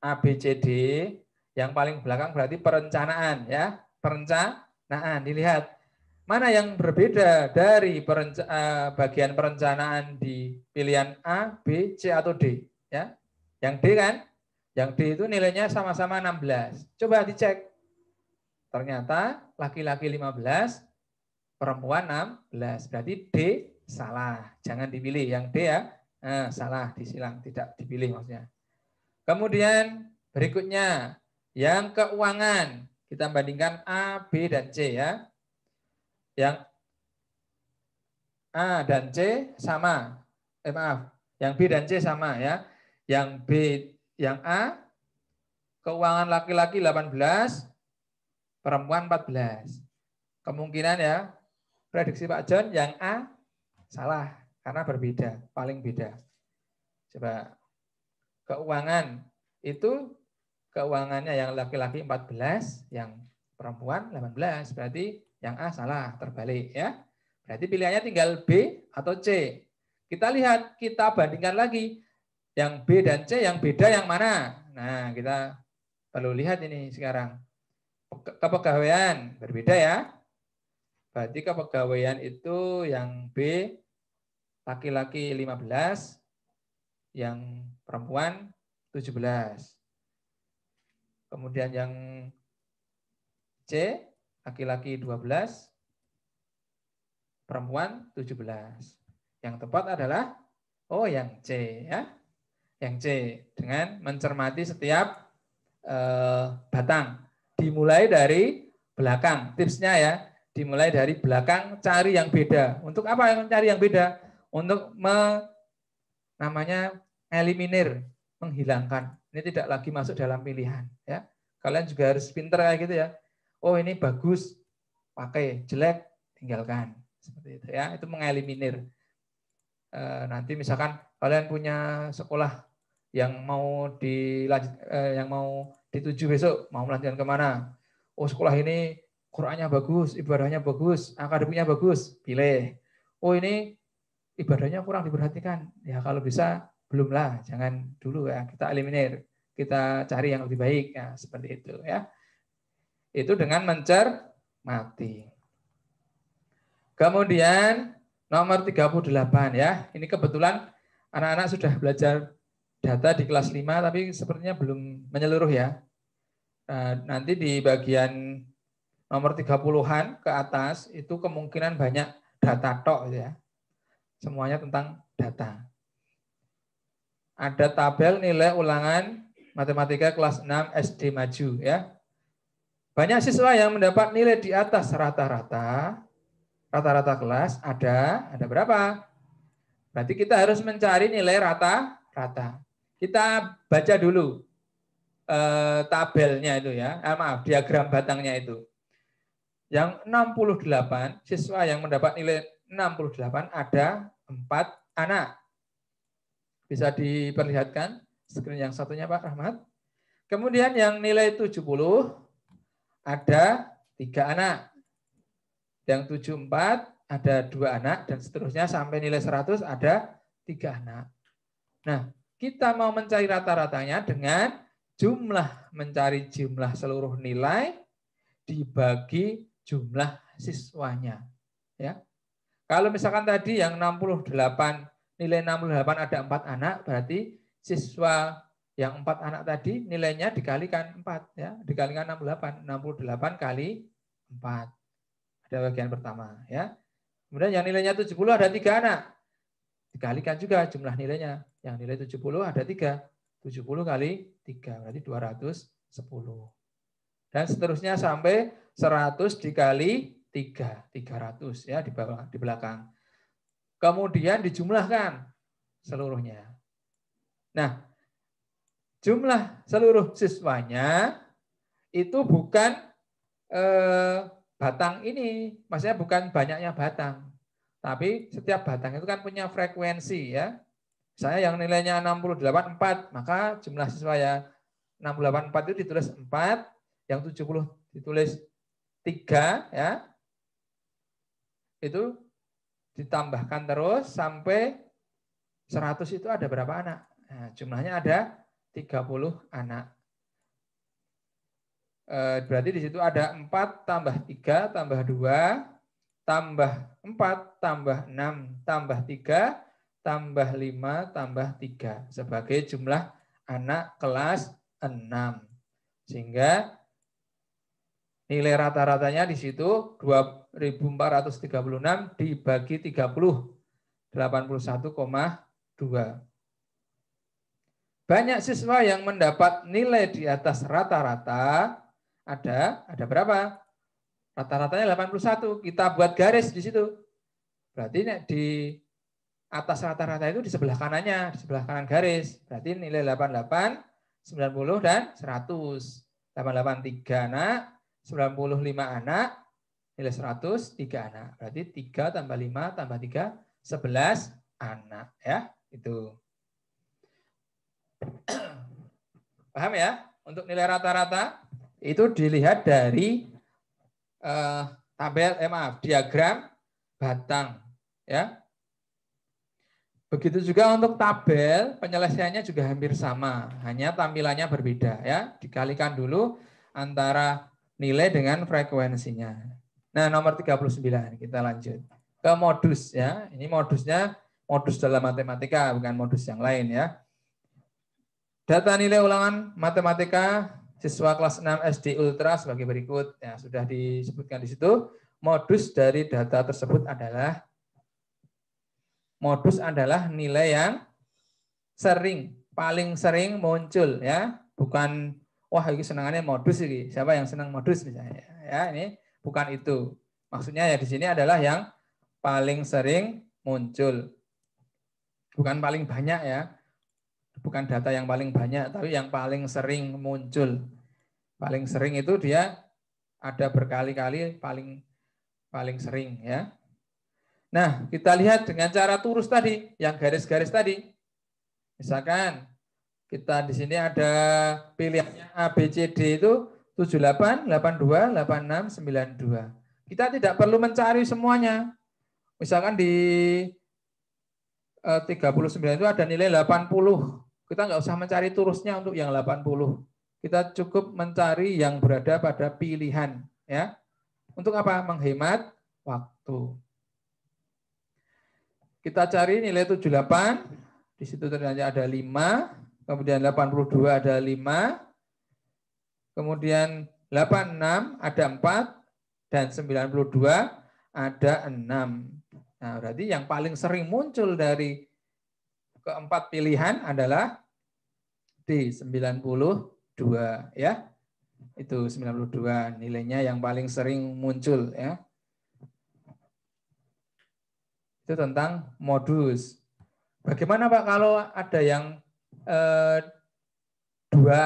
[SPEAKER 1] ABCD yang paling belakang berarti perencanaan ya. Nah, dilihat mana yang berbeda dari bagian perencanaan di pilihan A, B, C, atau D. Ya. Yang D kan? Yang D itu nilainya sama-sama 16. Coba dicek. Ternyata laki-laki 15, perempuan 16. Berarti D salah. Jangan dipilih. Yang D ya, salah, disilang. Tidak dipilih maksudnya. Kemudian berikutnya, yang keuangan. Kita bandingkan A, B, dan C ya. Yang A dan C sama. Maaf, yang B dan C sama ya. Yang B, yang A, keuangan laki-laki 18, perempuan 14. Kemungkinan ya, prediksi Pak John, yang A salah karena berbeda, paling beda. Coba keuangan itu keuangannya yang laki-laki 14, yang perempuan 18. Berarti yang A salah, terbalik ya. Berarti pilihannya tinggal B atau C. Kita lihat, kita bandingkan lagi. Yang B dan C, yang beda yang mana? Nah, kita perlu lihat ini sekarang. Kepegawaian, berbeda ya. Berarti kepegawaian itu yang B, laki-laki 15, yang perempuan 17. Kemudian yang C, laki-laki 12, perempuan 17. Yang tepat adalah yang C ya. Yang C dengan mencermati setiap batang. Dimulai dari belakang. Tipsnya ya, dimulai dari belakang cari yang beda. Untuk apa yang cari yang beda? Untuk namanya eliminir, menghilangkan. Ini tidak lagi masuk dalam pilihan ya. Kalian juga harus pinter kayak gitu ya. Oh, ini bagus, pakai, jelek, tinggalkan. Seperti itu ya, itu mengeliminir. Nanti misalkan kalian punya sekolah yang mau yang mau dituju besok, mau melanjutkan kemana? Oh, sekolah ini Qur'annya bagus, ibadahnya bagus, akademiknya bagus, pilih. Oh, ini ibadahnya kurang diperhatikan, ya kalau bisa belumlah, jangan dulu ya, kita eliminir, kita cari yang lebih baik ya, seperti itu ya. Itu dengan mencermati. Kemudian nomor 38 ya. Ini kebetulan anak-anak sudah belajar data di kelas 5 tapi sepertinya belum menyeluruh ya. Nanti di bagian nomor 30-an ke atas itu kemungkinan banyak data tok ya. Semuanya tentang data. Ada tabel nilai ulangan matematika kelas 6 SD maju ya. Banyak siswa yang mendapat nilai di atas rata-rata kelas ada berapa? Berarti kita harus mencari nilai rata-rata. Kita baca dulu tabelnya itu ya. Maaf, diagram batangnya itu. Yang 68 siswa yang mendapat nilai 68 ada 4 anak. Bisa diperlihatkan screen yang satunya Pak Rahmat. Kemudian yang nilai 70 ada 3 anak. Yang 74 ada 2 anak dan seterusnya sampai nilai 100 ada 3 anak. Nah, kita mau mencari rata-ratanya dengan mencari jumlah seluruh nilai dibagi jumlah siswanya. Ya. Kalau misalkan tadi yang 68 nilai 68 ada 4 anak, berarti siswa yang 4 anak tadi nilainya dikalikan 4 ya, dikalikan 68. 68 kali 4. Ada bagian pertama ya. Kemudian yang nilainya 70 ada 3 anak. Dikalikan juga jumlah nilainya. Yang nilai 70 ada 3. 70 kali 3 berarti 210. Dan seterusnya sampai 100 dikali 3, 300 ya di belakang. Kemudian dijumlahkan seluruhnya. Nah, jumlah seluruh siswanya itu bukan batang ini, maksudnya bukan banyaknya batang. Tapi setiap batang itu kan punya frekuensi ya. Saya yang nilainya 68 4, maka jumlah siswa ya 68 4 itu ditulis 4, yang 70 ditulis 3 ya. Itu ditambahkan terus sampai 100 itu ada berapa anak? Nah, jumlahnya ada 30 anak. Berarti di situ ada 4 tambah 3 tambah 2 tambah 4 tambah 6 tambah 3 tambah 5 tambah 3 sebagai jumlah anak kelas 6. Sehingga nilai rata-ratanya di situ 2.436 dibagi 30, 81,2. Banyak siswa yang mendapat nilai di atas rata-rata ada berapa? Rata-ratanya 81. Kita buat garis di situ. Berarti di atas rata-rata itu di sebelah kanannya, di sebelah kanan garis. Berarti nilai 88, 90 dan 100. 88 3 anak, 95 anak, nilai 100 3 anak. Berarti 3 tambah 5 tambah 3 11 anak ya. Itu. Paham ya? Untuk nilai rata-rata itu dilihat dari diagram batang ya. Begitu juga untuk tabel penyelesaiannya juga hampir sama, hanya tampilannya berbeda ya. Dikalikan dulu antara nilai dengan frekuensinya. Nah, nomor 39 kita lanjut ke modus ya. Ini modusnya modus dalam matematika, bukan modus yang lain ya. Data nilai ulangan matematika siswa kelas 6 SD Ultra sebagai berikut. Ya, sudah disebutkan di situ. Modus dari data tersebut adalah nilai yang paling sering muncul ya. Bukan wah ini senangannya modus ini. Siapa yang senang modus misalnya. Ya, ini bukan itu. Maksudnya ya di sini adalah yang paling sering muncul. Bukan paling banyak ya. Bukan data yang paling banyak, tapi yang paling sering muncul. Paling sering itu dia ada berkali-kali paling sering ya. Nah, kita lihat dengan cara turus tadi, yang garis-garis tadi. Misalkan kita di sini ada pilihannya A, B, C, D itu 78, 82, 86, 92. Kita tidak perlu mencari semuanya. Misalkan di 39 itu ada nilai 80. Kita nggak usah mencari turusnya untuk yang 80. Kita cukup mencari yang berada pada pilihan. Ya. Untuk apa? Menghemat waktu. Kita cari nilai 78. Di situ ternyata ada 5. Kemudian 82 ada 5. Kemudian 86 ada 4. Dan 92 ada 6. Nah, berarti yang paling sering muncul dari keempat pilihan adalah D92 ya. Itu 92 nilainya yang paling sering muncul ya. Itu tentang modus. Bagaimana Pak kalau ada yang dua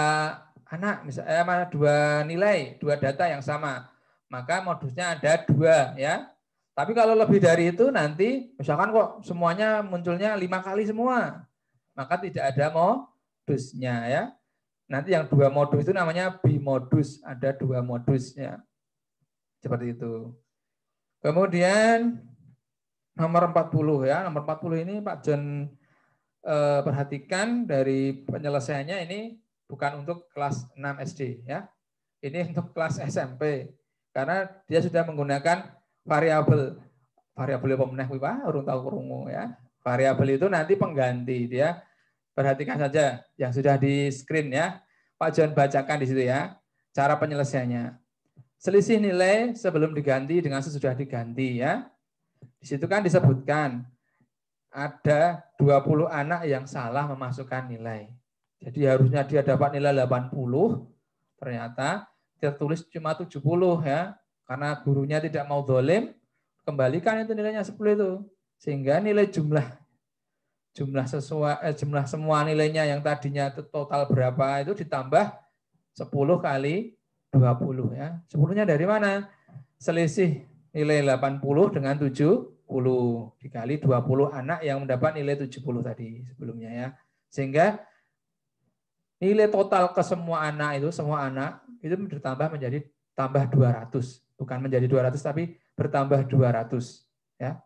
[SPEAKER 1] anak misalnya dua nilai, dua data yang sama, maka modusnya ada 2 ya. Tapi kalau lebih dari itu nanti misalkan kok semuanya munculnya 5 kali semua, maka tidak ada modusnya ya. Nanti yang 2 modus itu namanya bimodus, ada 2 modusnya. Seperti itu. Kemudian nomor 40 ya, nomor 40 ini Pak John perhatikan dari penyelesaiannya ini bukan untuk kelas 6 SD ya. Ini untuk kelas SMP. Karena dia sudah menggunakan variabel apa meneh Pak? Urung tahu krungu ya. Variabel itu nanti pengganti dia. Perhatikan saja yang sudah di screen ya. Pak John bacakan di situ ya. Cara penyelesaiannya. Selisih nilai sebelum diganti dengan sesudah diganti ya. Di situ kan disebutkan ada 20 anak yang salah memasukkan nilai. Jadi harusnya dia dapat nilai 80, ternyata tertulis cuma 70 ya. Karena gurunya tidak mau dolim, kembalikan itu nilainya 10 itu. Sehingga nilai jumlah semua nilainya yang tadinya total berapa itu ditambah 10 kali 20 ya. 10-nya dari mana? Selisih nilai 80 dengan 70 dikali 20 anak yang mendapat nilai 70 tadi sebelumnya ya. Sehingga nilai total ke semua anak itu bertambah menjadi tambah 200. Bukan menjadi 200 tapi bertambah 200 ya.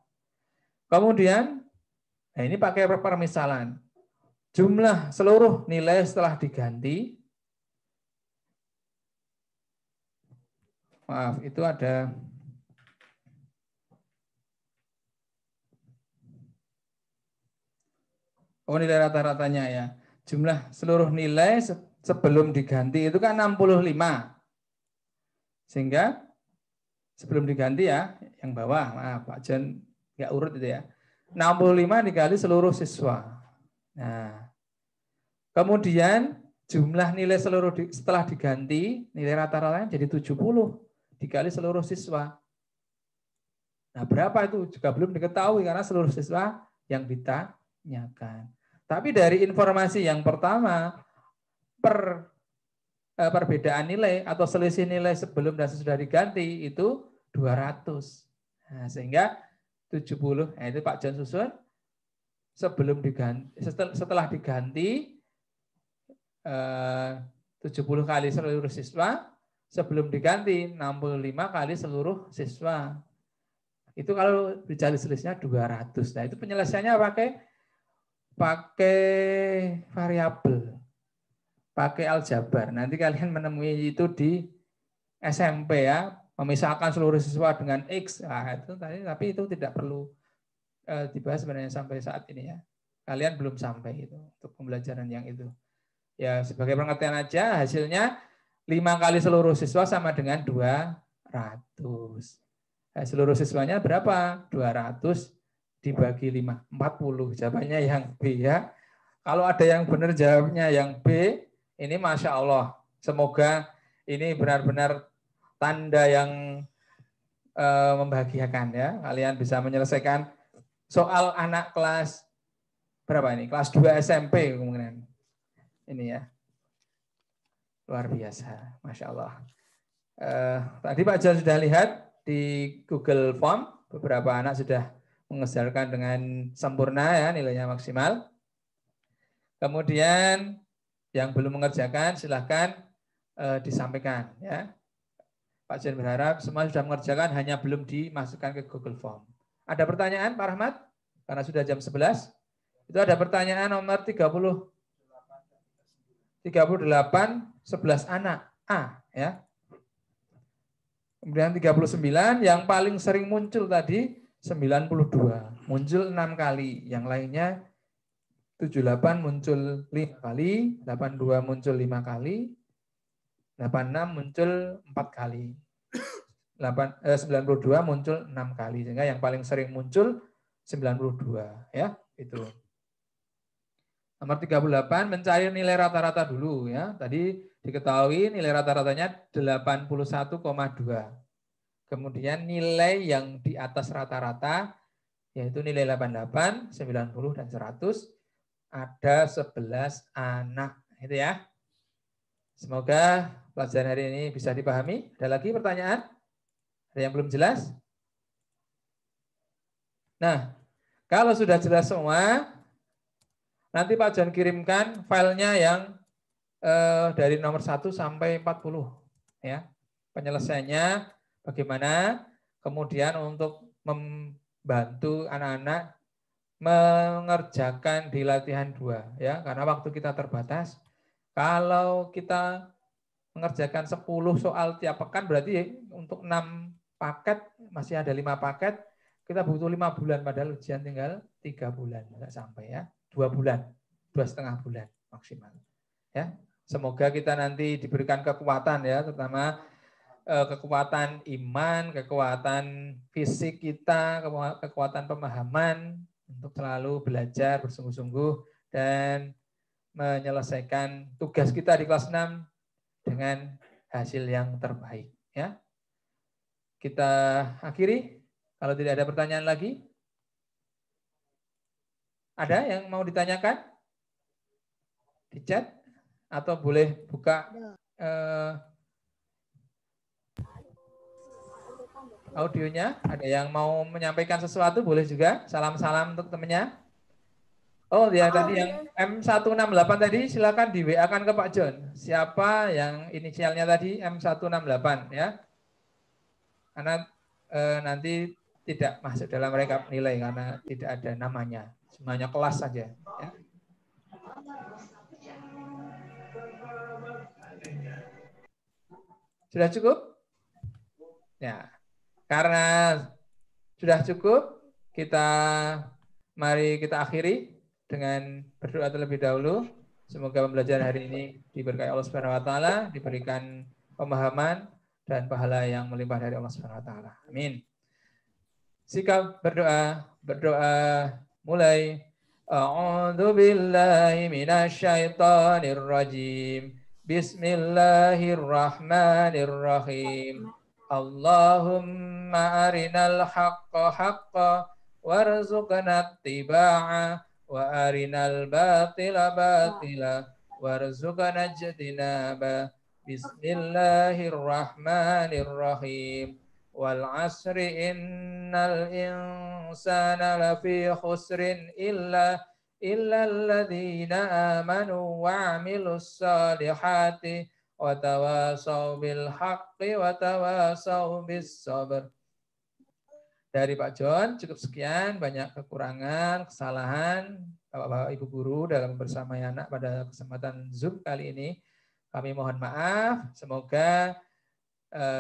[SPEAKER 1] Kemudian nah ini pakai permisalan. Jumlah seluruh nilai setelah diganti Maaf, itu ada nilai rata-ratanya ya. Jumlah seluruh nilai sebelum diganti itu kan 65. Sehingga sebelum diganti ya, yang bawah, maaf Pak Jan nggak urut itu ya. 65 dikali seluruh siswa. Nah, kemudian jumlah nilai setelah diganti, nilai rata-ratanya jadi 70 dikali seluruh siswa. Nah, berapa itu juga belum diketahui karena seluruh siswa yang ditanyakan. Tapi dari informasi yang pertama, perbedaan nilai atau selisih nilai sebelum dan sesudah diganti itu 200. Nah, sehingga 70, nah itu Pak John susun, setelah diganti 70 kali seluruh siswa, sebelum diganti 65 kali seluruh siswa. Itu kalau dicari selisihnya 200. Nah, itu penyelesaiannya pakai variabel, pakai aljabar. Nanti kalian menemui itu di SMP ya, memisahkan seluruh siswa dengan X. Nah, itu tadi, tapi itu tidak perlu dibahas sebenarnya sampai saat ini ya. Kalian belum sampai itu untuk pembelajaran yang itu. Ya, sebagai pengertian aja, hasilnya 5 kali seluruh siswa sama dengan 200. Nah, seluruh siswanya berapa? 200 dibagi 5, 40. Jawabannya yang B ya. Kalau ada yang benar jawabnya yang B, ini Masya Allah. Semoga ini benar-benar tanda yang membahagiakan ya. Kalian bisa menyelesaikan soal anak kelas berapa ini? Kelas 2 SMP kemungkinan. Ini ya. Luar biasa. Masya Allah. Tadi Pak Jan sudah lihat di Google Form, beberapa anak sudah mengerjakan dengan sempurna ya, nilainya maksimal. Kemudian yang belum mengerjakan silahkan disampaikan ya. Pak Jan berharap semua sudah mengerjakan, hanya belum dimasukkan ke Google Form. Ada pertanyaan Pak Rahmat? Karena sudah jam 11. Itu ada pertanyaan nomor 38, 11 anak A ya. Kemudian 39 yang paling sering muncul tadi 92, muncul 6 kali. Yang lainnya 78 muncul 5 kali, 82 muncul 5 kali, 86 muncul 4 kali. 92 muncul 6 kali. Sehingga yang paling sering muncul 92 ya, itu. Nomor 38 mencari nilai rata-rata dulu ya. Tadi diketahui nilai rata-ratanya 81,2. Kemudian nilai yang di atas rata-rata yaitu nilai 88, 90 dan 100 ada 11 anak. Itu ya. Semoga pelajaran hari ini bisa dipahami. Ada lagi pertanyaan? Ada yang belum jelas? Nah, kalau sudah jelas semua, nanti Pak Jan kirimkan filenya yang dari nomor 1 sampai 40 ya. Penyelesaiannya bagaimana? Kemudian untuk membantu anak-anak mengerjakan di latihan 2 ya, karena waktu kita terbatas. Kalau kita mengerjakan 10 soal tiap pekan berarti untuk 6 paket masih ada 5 paket, kita butuh 5 bulan padahal ujian tinggal 3 bulan, enggak sampai ya. 2 bulan, 2,5 bulan maksimal. Ya. Semoga kita nanti diberikan kekuatan ya, terutama kekuatan iman, kekuatan fisik kita, kekuatan pemahaman untuk selalu belajar bersungguh-sungguh dan menyelesaikan tugas kita di kelas 6 dengan hasil yang terbaik ya. Kita akhiri kalau tidak ada pertanyaan lagi. Ada yang mau ditanyakan? Di chat atau boleh buka audionya. Ada yang mau menyampaikan sesuatu boleh juga. Salam-salam untuk temannya. Oh ya, tadi yang M168 tadi silakan di WA-kan ke Pak John. Siapa yang inisialnya tadi M168 ya. Karena nanti tidak masuk dalam rekap nilai karena tidak ada namanya. Semuanya kelas saja ya. Sudah cukup? Ya, karena sudah cukup, mari kita akhiri dengan berdoa terlebih dahulu. Semoga pembelajaran hari ini diberkahi Allah Subhanahu wa taala, diberikan pemahaman dan pahala yang melimpah dari Allah Subhanahu wa taala. Amin. Sikap berdoa mulai. A'udzu billahi minasyaitonir rajim. Bismillahirrahmanirrahim. Allahumma arinal haqqa haqqa warzuqna ittiba'a wa arinal batila batila warzuqna ijtinaba. Bismillahirrahmanirrahim. Wal asri innal insana lafi khusrin illa alladzina amanu wa 'amilus salihati wa tawasaw bil haqqi wa tawasaw bis sabr. Dari Pak John cukup sekian, banyak kekurangan, kesalahan Bapak-bapak Ibu guru dalam bersama anak pada kesempatan Zoom kali ini. Kami mohon maaf, semoga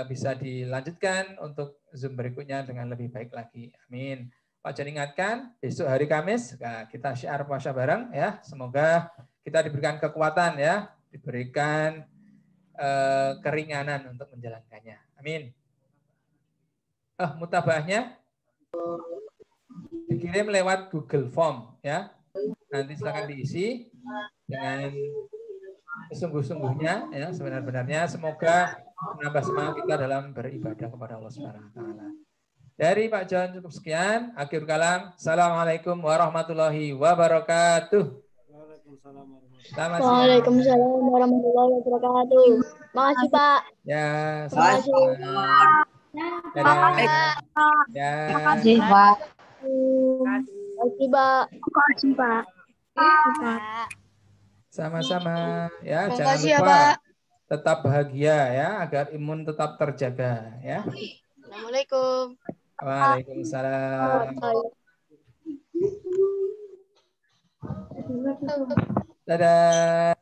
[SPEAKER 1] bisa dilanjutkan untuk Zoom berikutnya dengan lebih baik lagi. Amin. Pak John ingatkan, besok hari Kamis kita syiar puasa bareng ya. Semoga kita diberikan kekuatan ya, diberikan keringanan untuk menjalankannya. Amin. Mutabahnya dikirim lewat Google Form ya. Nanti silakan diisi dengan sesungguh-sungguhnya ya, sebenar-benarnya. Semoga menambah semangat kita dalam beribadah kepada Allah Subhanahu wa taala. Dari Pak John cukup sekian. Akhir kalam. Assalamualaikum warahmatullahi wabarakatuh.
[SPEAKER 2] Waalaikumsalam warahmatullahi wabarakatuh. Makasih Pak.
[SPEAKER 1] Ya,
[SPEAKER 2] Makasih.
[SPEAKER 1] Ya.
[SPEAKER 2] Makasih Pak. Makasih Pak. Makasih Pak.
[SPEAKER 1] Sama-sama ya,
[SPEAKER 2] Makasih
[SPEAKER 1] jangan
[SPEAKER 2] ya,
[SPEAKER 1] lupa
[SPEAKER 2] Pak.
[SPEAKER 1] tetap bahagia ya agar imun tetap terjaga ya.
[SPEAKER 2] Assalamualaikum.
[SPEAKER 1] Waalaikumsalam. Dadah.